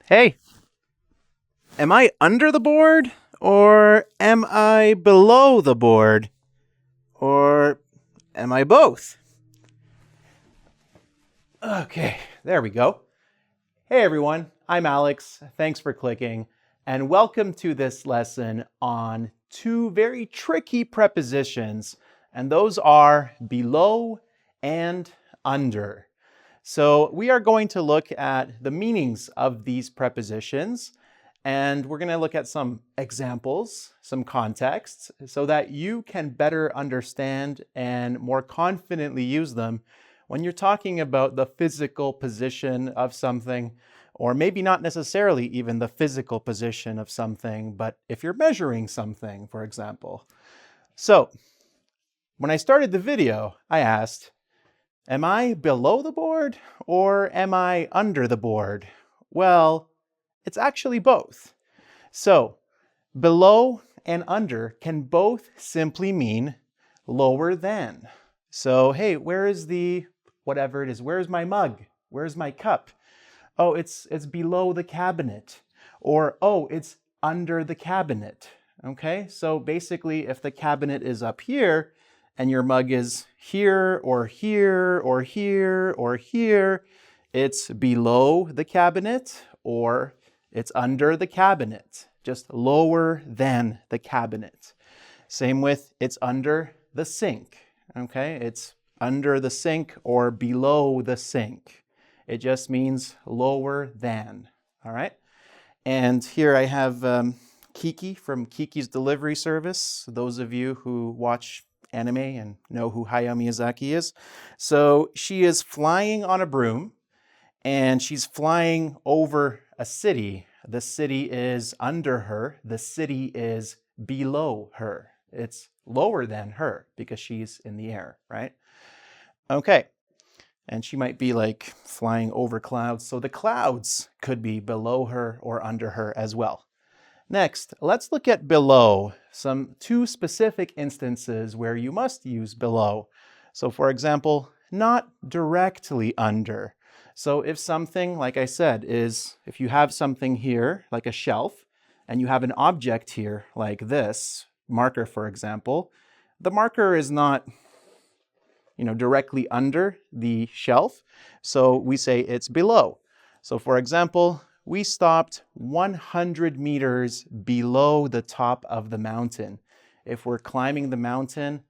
Hey, am I under the board or am I below the board or am I both? Okay, there we go. Hey everyone, I'm Alex. Thanks for clicking and welcome to this lesson on two very tricky prepositions, and those are below and under. So we are going to look at the meanings of these prepositions, and we're going to look at some examples, some contexts, so that you can better understand and more confidently use them when you're talking about the physical position of something, or maybe not necessarily even the physical position of something, but if you're measuring something, for example. So when I started the video, I asked, am I below the board or am I under the board? Well, it's actually both. So below and under can both simply mean lower than. So, hey, where is the whatever it is? Where's my mug? Where's my cup? Oh, it's below the cabinet. Or, oh, it's under the cabinet. Okay, so basically if the cabinet is up here and your mug is here or here or here or here, it's below the cabinet or it's under the cabinet, just lower than the cabinet. Same with it's under the sink, okay? It's under the sink or below the sink. It just means lower than, all right? And here I have Kiki from Kiki's Delivery Service, those of you who watch anime and know who Hayao Miyazaki is. So she is flying on a broom and she's flying over a city. The city is under her. The city is below her. It's lower than her because she's in the air, right? Okay. And she might be like flying over clouds. So the clouds could be below her or under her as well. Next, let's look at below, two specific instances where you must use below. So for example, not directly under. So if something, like I said, if you have something here, like a shelf, and you have an object here, like this, marker for example, the marker is not directly under the shelf, so we say it's below. So for example, we stopped 100 meters below the top of the mountain. If we're climbing the mountain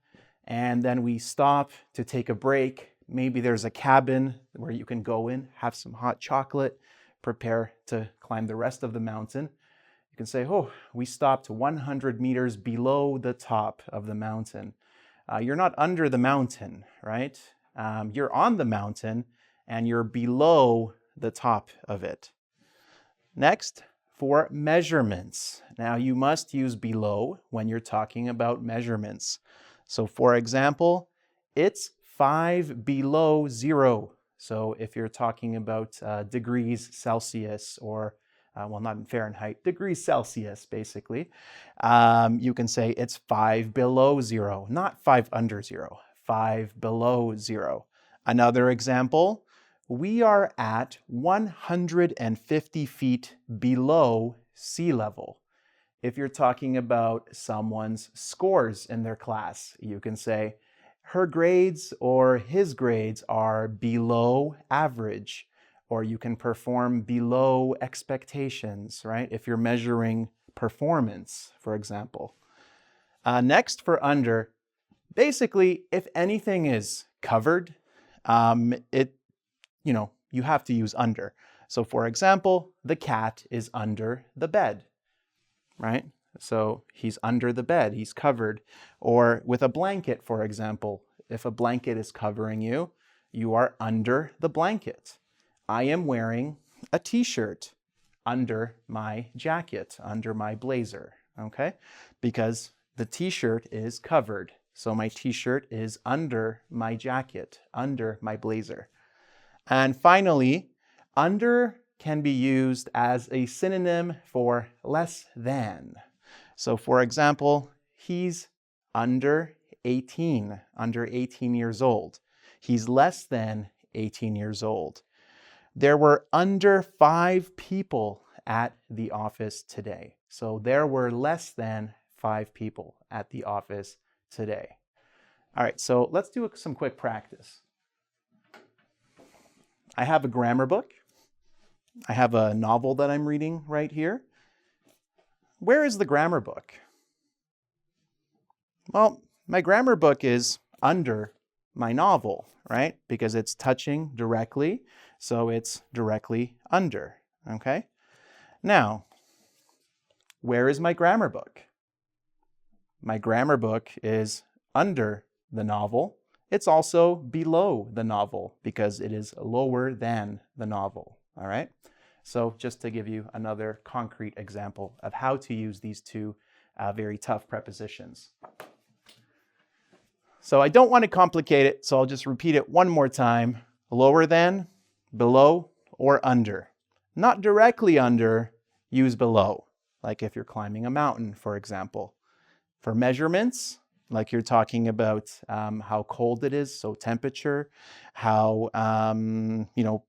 and then we stop to take a break, maybe there's a cabin where you can go in, have some hot chocolate, prepare to climb the rest of the mountain. You can say, oh, we stopped 100 meters below the top of the mountain. You're not under the mountain, right? You're on the mountain and you're below the top of it. Next, for measurements. Now you must use below when you're talking about measurements. So for example, it's 5 below 0. So if you're talking about degrees Celsius or well, not in Fahrenheit, degrees Celsius, basically. You can say it's 5 below 0, not 5 under 0, 5 below 0. Another example, we are at 150 feet below sea level. If you're talking about someone's scores in their class, you can say her grades or his grades are below average. Or you can perform below expectations, right? If you're measuring performance, for example. Next, for under, basically, if anything is covered, you have to use under. So for example, the cat is under the bed, right? So he's under the bed, he's covered. Or with a blanket, for example, if a blanket is covering you, you are under the blanket. I am wearing a t-shirt under my jacket, under my blazer, okay? Because the t-shirt is covered. So my t-shirt is under my jacket, under my blazer. And finally, under can be used as a synonym for less than. So for example, he's under 18 years old. He's less than 18 years old. There were under 5 people at the office today. So there were less than 5 people at the office today. All right, so let's do some quick practice. I have a grammar book. I have a novel that I'm reading right here. Where is the grammar book? Well, my grammar book is under my novel, right? Because it's touching directly, so it's directly under, okay? Now, where is my grammar book? My grammar book is under the novel. It's also below the novel because it is lower than the novel, all right? So just to give you another concrete example of how to use these two very tough prepositions. So I don't want to complicate it, so I'll just repeat it one more time. Lower than, below, or under. Not directly under, use below, like if you're climbing a mountain, for example. For measurements, like you're talking about how cold it is, so temperature, how,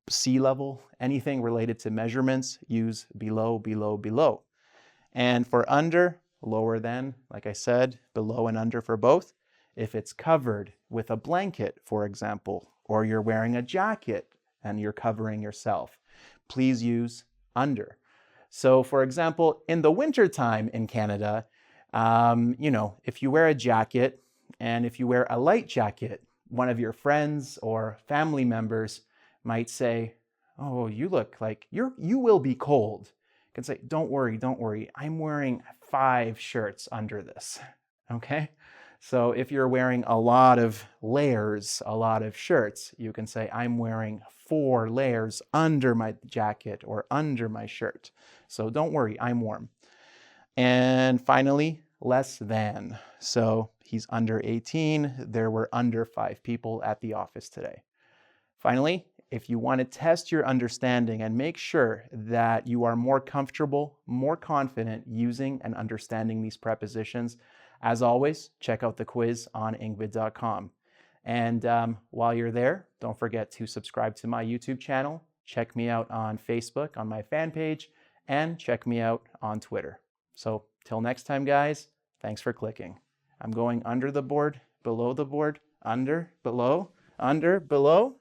sea level, anything related to measurements, use below, below, below. And for under, lower than, like I said, below and under for both. If it's covered with a blanket, for example, or you're wearing a jacket and you're covering yourself, please use under. So for example, in the wintertime in Canada, if you wear a jacket and if you wear a light jacket, one of your friends or family members might say, oh, you look like you will be cold. You can say, don't worry, I'm wearing 5 shirts under this, okay? So if you're wearing a lot of layers, a lot of shirts, you can say, I'm wearing 4 layers under my jacket or under my shirt. So don't worry, I'm warm. And finally, less than. So he's under 18. There were under 5 people at the office today. Finally, if you want to test your understanding and make sure that you are more comfortable, more confident using and understanding these prepositions, as always, check out the quiz on engVid.com. And while you're there, don't forget to subscribe to my YouTube channel, check me out on Facebook on my fan page, and check me out on Twitter. So till next time, guys, thanks for clicking. I'm going under the board, below the board, under, below, under, below.